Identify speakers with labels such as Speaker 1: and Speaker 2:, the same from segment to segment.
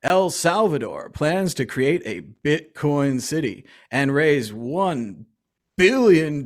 Speaker 1: El Salvador plans to create a Bitcoin city and raise $1 billion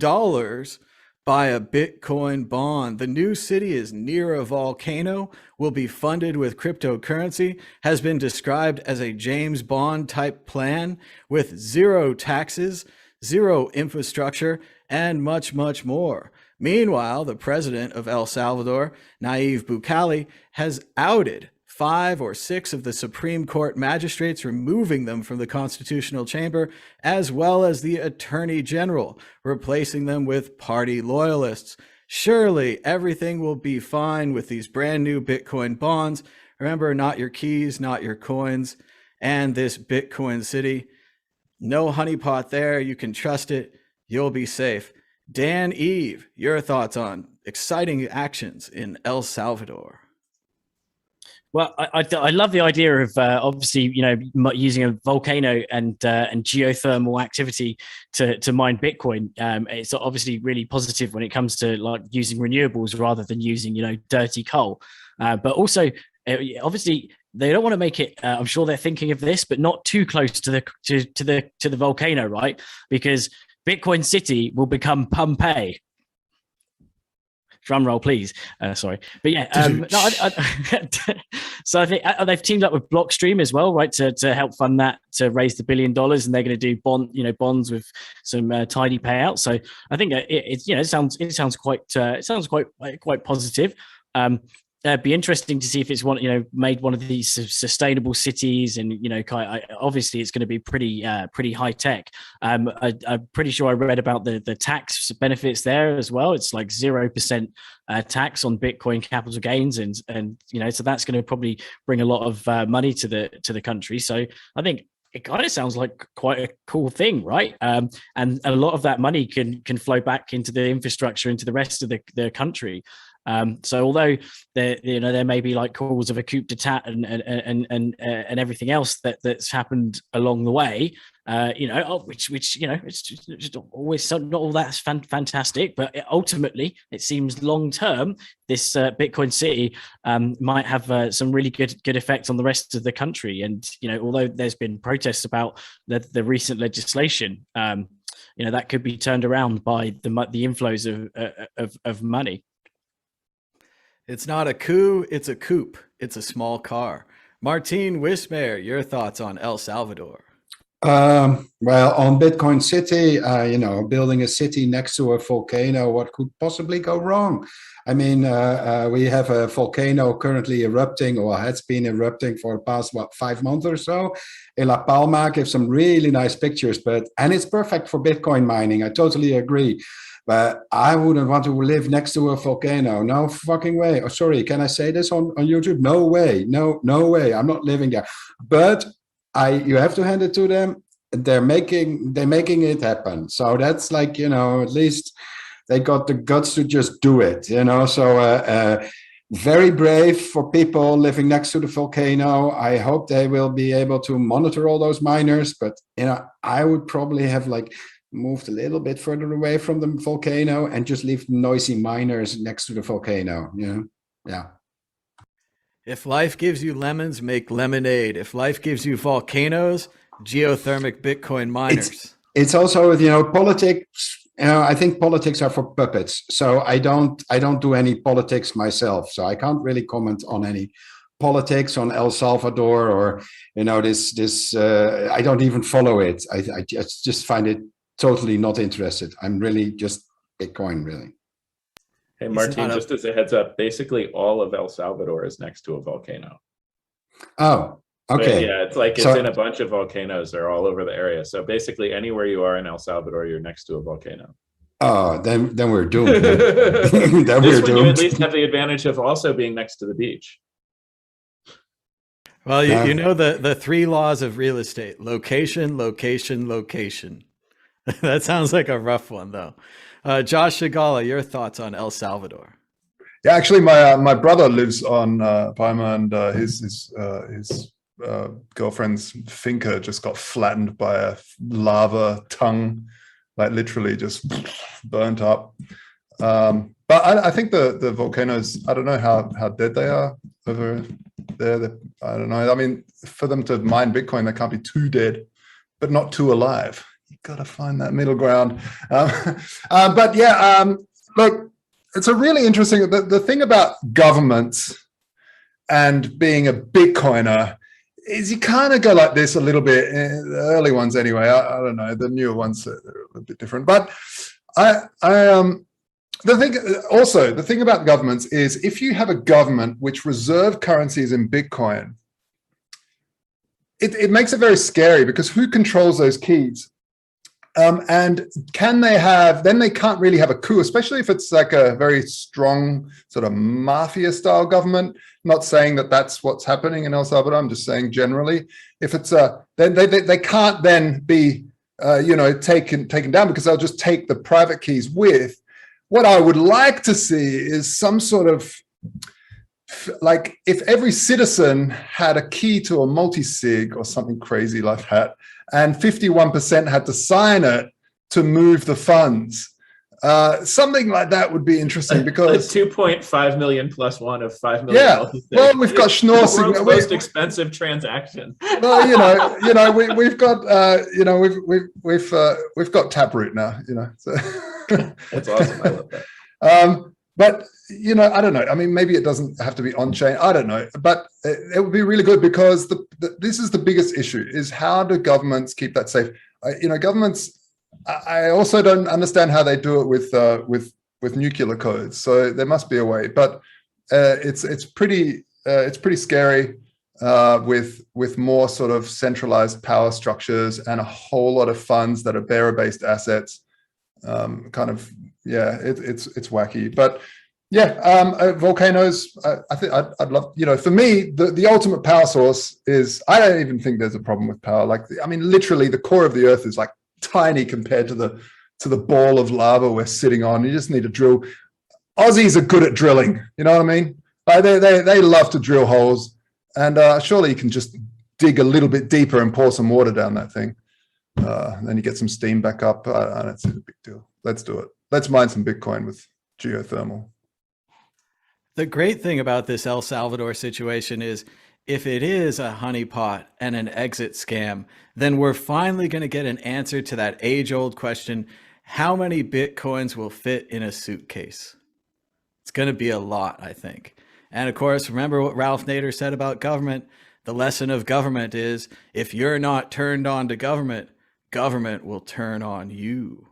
Speaker 1: by a Bitcoin bond. The new city is near a volcano, will be funded with cryptocurrency, has been described as a James Bond type plan with zero taxes, zero infrastructure, and much, much more. Meanwhile, the president of El Salvador, Nayib Bukele, has outed 5 or 6 of the Supreme Court magistrates, removing them from the constitutional chamber, as well as the attorney general, replacing them with party loyalists. Surely everything will be fine with these brand new Bitcoin bonds. Remember, not your keys, not your coins, and this Bitcoin city. No honeypot there. You can trust it. You'll be safe. Dan Eve, your thoughts on exciting actions in El Salvador?
Speaker 2: Well, I love the idea of obviously, using a volcano and geothermal activity to mine Bitcoin. It's obviously really positive when it comes to like using renewables rather than using dirty coal. But also, obviously, they don't want to make it. I'm sure they're thinking of this, but not too close to the volcano, right? Because Bitcoin City will become Pompeii. Drum roll, please. Sorry, but yeah. So I think they've teamed up with Blockstream as well, right, to help fund that, to raise the $1 billion, and they're going to do bonds with some tidy payouts. So I think it sounds quite positive. It'd be interesting to see if it's made one of these sustainable cities, and obviously it's going to be pretty high tech. I'm pretty sure I read about the tax benefits there as well. It's like 0% tax on Bitcoin capital gains, and so that's going to probably bring a lot of money to the country. So I think it kind of sounds like quite a cool thing, right? And a lot of that money can flow back into the infrastructure, into the rest of the country. So although there may be like calls of a coup d'état and everything else that's happened along the way, which it's just always not all that's fantastic, but ultimately it seems long term this Bitcoin city might have some really good effects on the rest of the country. And although there's been protests about the recent legislation, that could be turned around by the inflows of money.
Speaker 1: It's not a coup, it's a coupe. It's a small car. Martin Wismar, your thoughts on El Salvador?
Speaker 3: Well, on Bitcoin City, building a city next to a volcano, what could possibly go wrong? I mean, we have a volcano currently erupting, or has been erupting for the past, 5 months or so. In La Palma, gives some really nice pictures, and it's perfect for Bitcoin mining. I totally agree. But I wouldn't want to live next to a volcano. No fucking way. Oh, sorry, can I say this on YouTube? No way. No way. I'm not living there. But you have to hand it to them. They're making it happen. So that's like, at least they got the guts to just do it. So very brave for people living next to the volcano. I hope they will be able to monitor all those miners. But I would probably have moved a little bit further away from the volcano and just leave noisy miners next to the volcano. Yeah.
Speaker 1: If life gives you lemons, make lemonade. If life gives you volcanoes, geothermic Bitcoin miners.
Speaker 3: It's also politics. I think politics are for puppets. So I don't do any politics myself. So I can't really comment on any politics on El Salvador, or this. I don't even follow it. I just find it totally not interested. I'm really just Bitcoin, really.
Speaker 4: Hey, Martin, just as a heads up, basically all of El Salvador is next to a volcano.
Speaker 3: Oh, okay.
Speaker 4: But yeah, it's in a bunch of volcanoes. They're all over the area. So basically anywhere you are in El Salvador, you're next to a volcano.
Speaker 3: Oh, then we're doomed. Then
Speaker 4: we're doomed. You at least have the advantage of also being next to the beach.
Speaker 1: Well, you know the 3 laws of real estate: location, location, location. That sounds like a rough one, though. Josh Shigala, your thoughts on El Salvador?
Speaker 5: Yeah, actually, my brother lives on Palma, and his girlfriend's finca just got flattened by a lava tongue, like literally just burnt up. But I think the volcanoes, I don't know how dead they are over I don't know. I mean, for them to mine Bitcoin, they can't be too dead, but not too alive. You got to find that middle ground. But yeah, look, it's a really interesting. The thing about governments and being a Bitcoiner is you kind of go like this a little bit. The early ones, anyway. I don't know. The newer ones are a bit different. But the thing about governments is if you have a government which reserve currencies in Bitcoin, it makes it very scary because who controls those keys? And can they have, then they can't really have a coup, especially if it's like a very strong sort of mafia style government. Not saying that that's what's happening in El Salvador. I'm just saying generally, if it's then they can't then be, taken down because they'll just take the private keys with. What I would like to see is some sort of, like if every citizen had a key to a multi-sig or something crazy like that, and 51% had to sign it to move the funds. Something like that would be interesting because
Speaker 4: 2.5 million plus one of 5 million.
Speaker 5: Yeah, well, we've got Schnorr
Speaker 4: the world's most expensive transaction.
Speaker 5: Well, we've got we've got Taproot now. So.
Speaker 4: That's awesome. I love that.
Speaker 5: But I don't know. I mean, maybe it doesn't have to be on chain. I don't know, but it would be really good because this is the biggest issue: is how do governments keep that safe? Governments. I also don't understand how they do it with nuclear codes. So there must be a way, but it's pretty scary with more sort of centralized power structures and a whole lot of funds that are bearer-based assets. It's wacky, but yeah, volcanoes. I think I'd love, for me, the ultimate power source is, I don't even think there's a problem with power. Like, I mean, literally the core of the earth is like tiny compared to the ball of lava we're sitting on. You just need to drill. Aussies are good at drilling. You know what I mean? They love to drill holes, and surely you can just dig a little bit deeper and pour some water down that thing. Then you get some steam back up. I don't see the big deal. Let's do it. Let's mine some Bitcoin with geothermal.
Speaker 1: The great thing about this El Salvador situation is if it is a honeypot and an exit scam, then we're finally going to get an answer to that age-old question, how many Bitcoins will fit in a suitcase? It's going to be a lot, I think. And of course, remember what Ralph Nader said about government? The lesson of government is if you're not turned on to government, government will turn on you.